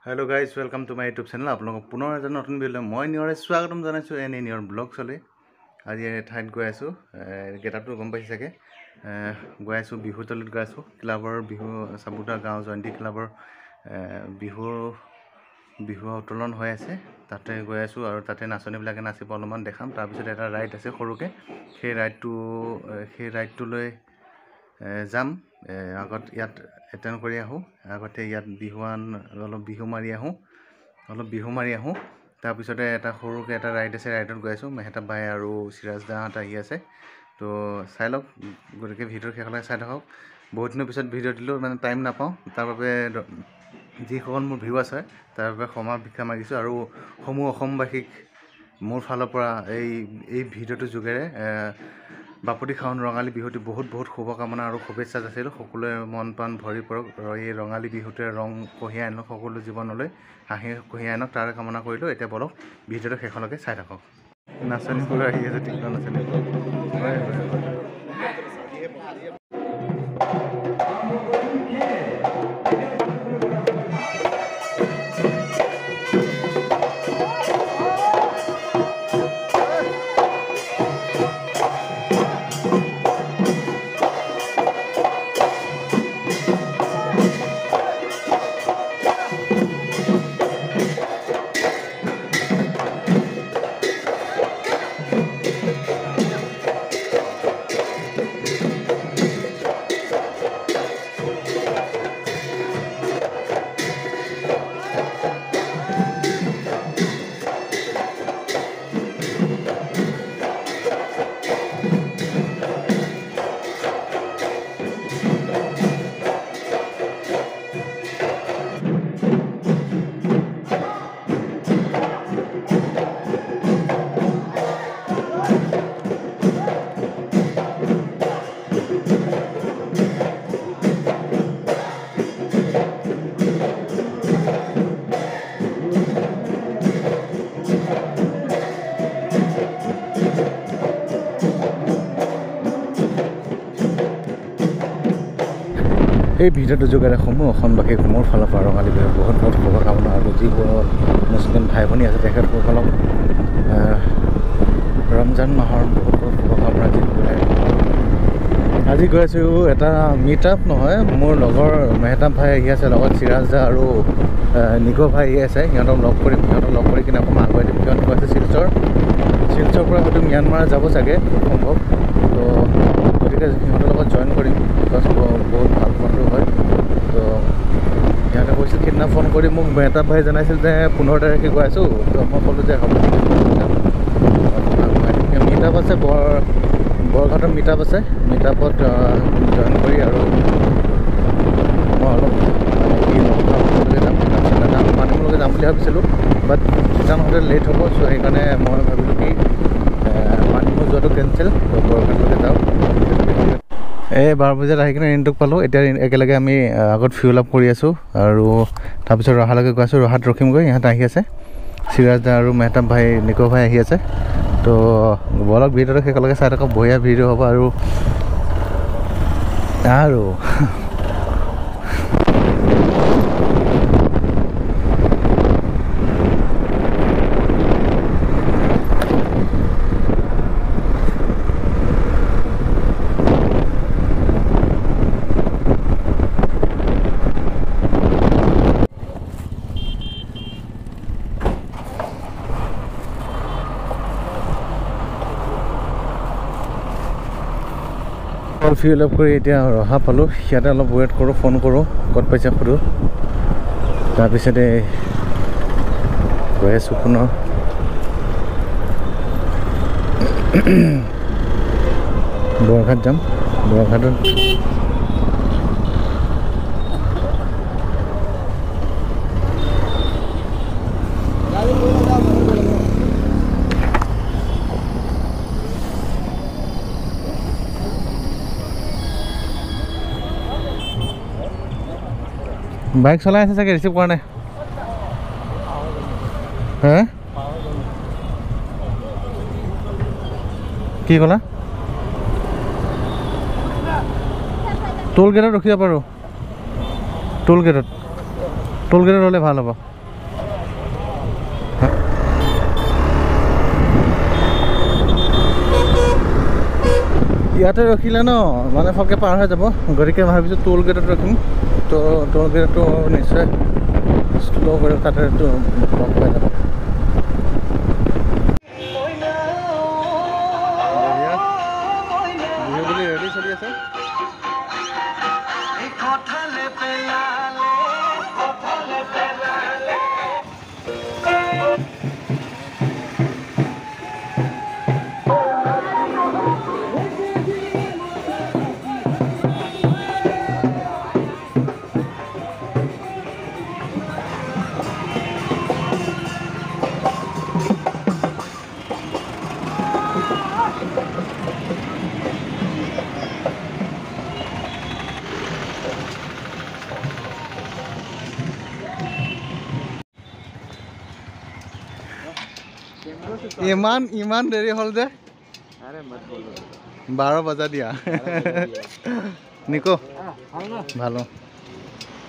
Hello guys, welcome to my YouTube channel. আপোনালোকক পুনৰ এটা নতুন ভিডিঅ'লৈ মই নিয়ৰে স্বাগতম জনাইছোঁ এনে নিয়ৰ ব্লগ চলে। আজি ঠাইত গৈ আছোঁ, গেটআপটো গম পাইছে চাগে। গৈ আছোঁ বিহুতলিত গৈ আছোঁ। ক্লাবৰ বিহু চাবুতা গাঁও জয়ন্তী ক্লাবৰ বিহু উত্তোলন হৈ আছে। তাতে গৈ আছোঁ আৰু তাতে নাচনীবিলাকে নাচিব অলপমান দেখাম। তাৰপিছত এটা ৰাইড আছে সৰুকৈ, সেই ৰাইডটোলৈ যাম। আগত ইয়াত এটেণ্ড কৰি আহোঁ, আগতে ইয়াত অলপ বিহু মাৰি আহোঁ। তাৰপিছতে এটা সৰুকৈ এটা ৰাইড আছে, ৰাইডত গৈ আছোঁ। মেহতাব ভাই আৰু চিৰাজ দাহঁত আহি আছে। তো চাই লওক, গতিকে ভিডিঅ'ৰ শেষলৈকে চাই থাকক। বহুত দিনৰ পিছত ভিডিঅ' দিলোঁ, মানে টাইম নাপাওঁ। তাৰ বাবে যিসকল মোৰ ভিউ আছে তাৰ বাবে ক্ষমা ভিক্ষা মাগিছোঁ। আৰু সমূহ অসমবাসীক মোৰ ফালৰ পৰা এই ভিডিঅ'টোৰ যোগেৰে বাপতি খাওন ৰঙালী বিহুটি বহুত শুভকামনা আৰু শুভেচ্ছা যাচিলোঁ। সকলোৱে মন প্ৰাণ ভৰি পৰক, এই ৰঙালী বিহুটোৱে ৰং কঢ়িয়াই আনক, সকলো জীৱনলৈ হাঁহি কঢ়িয়াই আনক, তাৰে কামনা কৰিলোঁ। এতিয়া বলক ভিডিঅ'টো শেষলৈকে চাই থাকক। নাচনীবোৰ আহি আছে, তীক্ষ্ণ নাচনী। এই ভিডিঅ'টোৰ যোগেৰে সমূহ অসমবাসীক মোৰ ফালৰ পৰা ৰঙালী বিহুৰ বহুত শুভকামনা। আৰু যিবোৰ মুছলিম ভাই ভনী আছে তেখেতসকলক ৰমজান মাহৰ বহুত শুভকামনা। যিসকলে আজি গৈ আছোঁ এটা মিট আপ নহয়, মোৰ লগৰ মেহতাব ভাই আহি আছে, লগত চিৰাজ দা আৰু নিকো ভাই আহি আছে। সিহঁতক লগ কৰিম, কিনে অকণমান আগুৱাই দিম। সিহঁত গৈ আছে শিলচৰৰ পৰা হয়তো ম্যানমাৰ যাব চাগে, সম্ভৱ। তো গতিকে সিহঁতৰ লগত জইন কৰিম, বিকজ বহুত ভাল বন্ধু হয়। তো সিহঁতে কৈছিল, সিদিনা ফোন কৰি মোক মেহতাব ভাই জনাইছিল যে 15 তাৰিখে গৈ আছোঁ। তো মই ক'লোঁ যে হ'ব, মিট আপ আছে, বৰঘাটৰ মিট আপ আছে। মিট আপত জইন কৰি আৰু মই অলপ যাম, তাৰপিছত মানিমলৈকে যাম বুলি ভাবিছিলোঁ। বাট জানতে লেট হ'ব, চ' সেইকাৰণে মই ভাবিলোঁ কি মানিমুখ যোৱাটো কেঞ্চেল, বৰঘাটলৈকে যাওঁ। এই 12 বজাত আহি কিনে ৰিণ্টুক পালোঁ। এতিয়া একেলগে আমি আগত ফিউল আপ কৰি আছোঁ আৰু তাৰপিছত ৰহালৈকে গৈ আছোঁ। ৰহাত ৰখিমগৈ, ইহঁত আহি আছে, চিৰাজ দা আৰু মেহতাব ভাই, নিকো ভাই আহি আছে। তো বলক ভিডিঅ'টো শেষলৈকে চাই থাকক, বঢ়িয়া ভিডিঅ' হ'ব। আৰু ফিউল আপ কৰি এতিয়া ৰহা পালোঁ। সিয়াতে অলপ ৱেইট কৰোঁ, ফোন কৰোঁ, ক'ত পাইছে সোধোঁ। তাৰপিছতে গৈ আছোঁ পুনৰ বৰঘাট যাম। বৰঘাটত বাইক চলাই আছে চাগে, ৰিচিভ কৰা নাই। হে কি ক'লা? টোল গেটত ৰখিব পাৰোঁ, টোল গেটত। টোল গেটত হ'লে ভাল হ'ব। ইয়াতে ৰখিলে ন মানে ফকে পাৰ হৈ যাব, গতিকে ভাবিছোঁ টোল গেটত ৰখিম। তো টোল গেটটো নিশ্চয় শ্ল' কৰি তাতে ব্লক হৈ যাব। বিহু বুলি ৰেলি চলি আছে। ইমান দেৰি হ'ল যে 12 বজা দিয়া। নিকো ভাল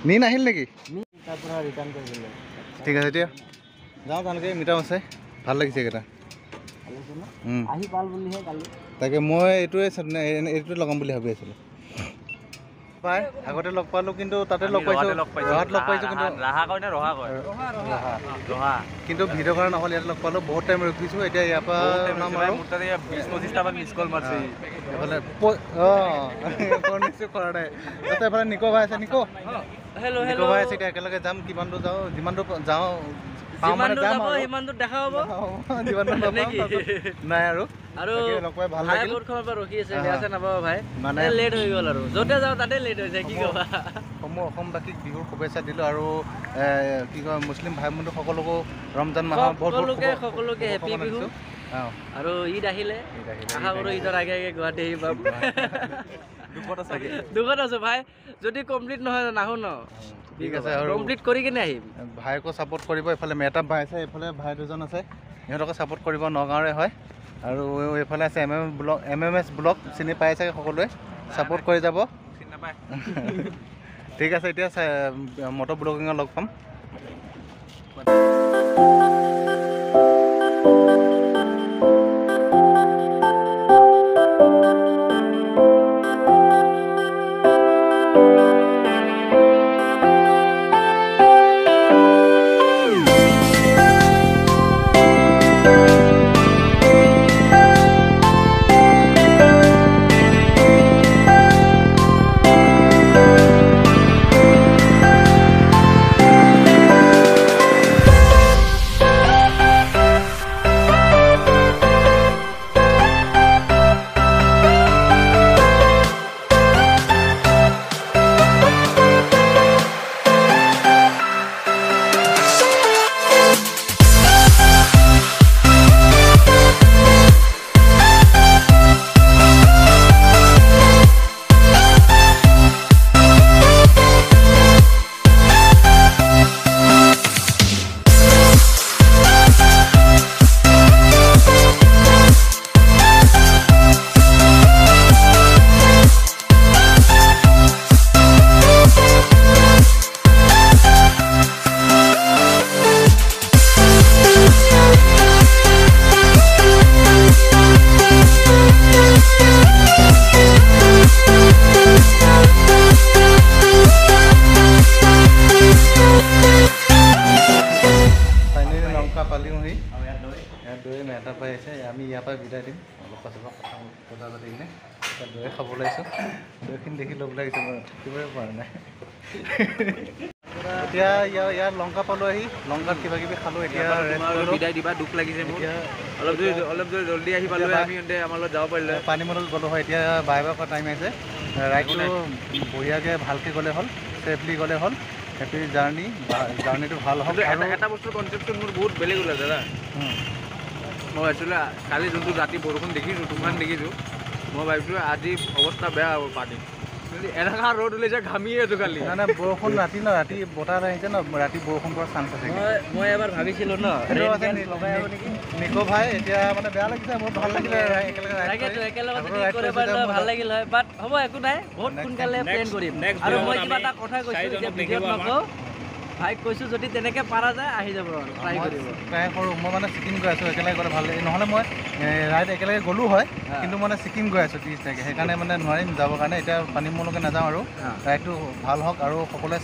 নি নাহিল নেকি? ঠিক আছে এতিয়া যাওঁ, তেওঁলোকে মিটাৰ আছে, ভাল লাগিছে এইকেইটা। তাকে মই এইটোৱে লগাম বুলি ভাবি আছিলোঁ। পাই আগতে লগ পালোঁ, কিন্তু তাতে লগ পাইছোঁ, ৰহাত লগ পাইছোঁ, কিন্তু ভিডিঅ' কৰা নহ'ল। ইয়াত লগ পালোঁ, বহুত টাইম ৰখিছোঁ। এতিয়া ইয়াৰ পৰা নাম আৰু এইফালে নিকো ভাই আছে। নিকো ভাই আছে, এতিয়া একেলগে যাম। কিমান দূৰ যাওঁ, যিমান দূৰ যাওঁ নাই আৰু লগ পাই ভাল লাগিল। মানে লেট হৈ গ'ল আৰু য'তে যাওঁ তাতে লেট হৈ যায়। কি ক'বা, অসমবাসীক বিহুৰ শুভেচ্ছা দিলোঁ। আৰু কি কয় মুছলিম ভাই বন্ধু সকলোকো ৰমজান মাহৰ সকলোকে হেপী বিহু। আৰু ঈদ আহিলে আশা কৰোঁ ঈদৰ আগে আগে গুৱাহাটী আহি পাম। দুখত আছো ভাই, যদি কমপ্লিট নহয় নাহো ন। ঠিক আছে, আৰু কমপ্লিট কৰি কিনে আহিম। ভাইকো ছাপোৰ্ট কৰিব। এইফালে মেহতাব ভাই আছে, এইফালে ভাই দুজন আছে, সিহঁতকো ছাপোৰ্ট কৰিব। নগাঁৱৰে হয়। আৰু এইফালে আছে MMH ব্লগ, চিনি পাই চাগে সকলোৱে, ছাপোৰ্ট কৰি যাব। ঠিক আছে, এতিয়া মটৰ ব্লগিঙত লগ পাম। মেহতা পাই আছে, আমি ইয়াৰ পৰা বিদায় দিম। অলপ পাছৰ পৰা কথা পাতি কিনে দৈ খাব লাগিছোঁ। দৈখিনি দেখি ল'ব লাগিছে, মই থাকিবই পৰা নাই। এতিয়া ইয়াৰ লংকা পালোঁ, আহি লংকাত কিবা কিবি খালোঁ। এতিয়া বিদায় দিবা, দুখ লাগিছে মোৰ। অলপ জলদি আহি পালোঁ, আমি আমাৰ লগত যাব পাৰিলোঁ। পানী মটত গ'লোঁ হয়, এতিয়া বাই বাই কৰা টাইম আহিছে। ৰাইডটো বঢ়িয়াকৈ ভালকৈ গ'লে হ'ল, ছেফলি গ'লে হ'ল। হেপী জাৰ্ণিটো ভাল হ'ল। আৰু এটা বস্তুৰ কনচেপ্টটো মোৰ বহুত বেলেগ ওলাইছে দাদা। মই ভাবিছিলোঁ কালি যোনটো ৰাতি বৰষুণ দেখিছোঁ, তুফান দেখিছোঁ, মই ভাবিছিলোঁ আজি অৱস্থা বেয়া হ'ব পানী। এনেকুৱা ৰ'দ ওলাইছে, ঘামিয়ে আছোঁ কালি। মানে বৰষুণ ৰাতি ন, ৰাতি বতাহ আহিছে ন, ৰাতি বৰষুণ পৰাৰ চান্স আছে। মই এবাৰ ভাবিছিলোঁ ন নিকো ভাই, এতিয়া মানে বেয়া লাগিছে, বহুত ভাল লাগিলে একেলগে ভাল লাগিল হয়। বাট হ'ব, একো নাই, বহুত সোনকালে প্লেন কৰিম। আৰু মই কিবা এটা কথা কৈছোঁ, ভিডিঅ'ত নকওঁ, ভাইক কৈছোঁ যদি তেনেকৈ পাৰা যায় আহি যাব আৰু ট্ৰাই কৰিব ট্ৰাই কৰোঁ মই মানে ছিকিম গৈ আছোঁ একেলগে গ'লে ভাল লাগে নহ'লে মই ৰাইড একেলগে গ'লোঁ হয় কিন্তু মানে ছিকিম গৈ আছোঁ 30 তাৰিখে সেইকাৰণে মানে নোৱাৰিম যাবৰ কাৰণে এতিয়া পানীমূলকৈ নাযাওঁ আৰু ৰাইডটো ভাল হওক আৰু সকলোৱে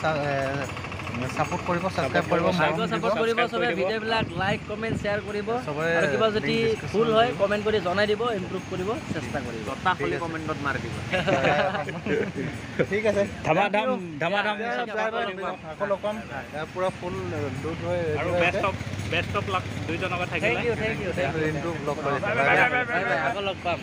ছাপোৰ্ট কৰিব ছাবস্ক্ৰাইব কৰিব চবে ভিডিঅ'বিলাক লাইক কমেণ্ট শ্বেয়াৰ কৰিব আৰু কিবা যদি ভুল হয় কমেণ্ট কৰি জনাই দিব ইমপ্ৰুভ কৰিব চেষ্টা কৰিব খালি কমেণ্টত মাৰি দিব ঠিক আছে ধামাধাম আকৌ লগ পাম পূৰা ফুল লোড হৈ আৰু বেষ্ট অফ লাক দুইজনকে থাকিলে থেংক ইউ লগ কৰিম আকৌ লগ পাম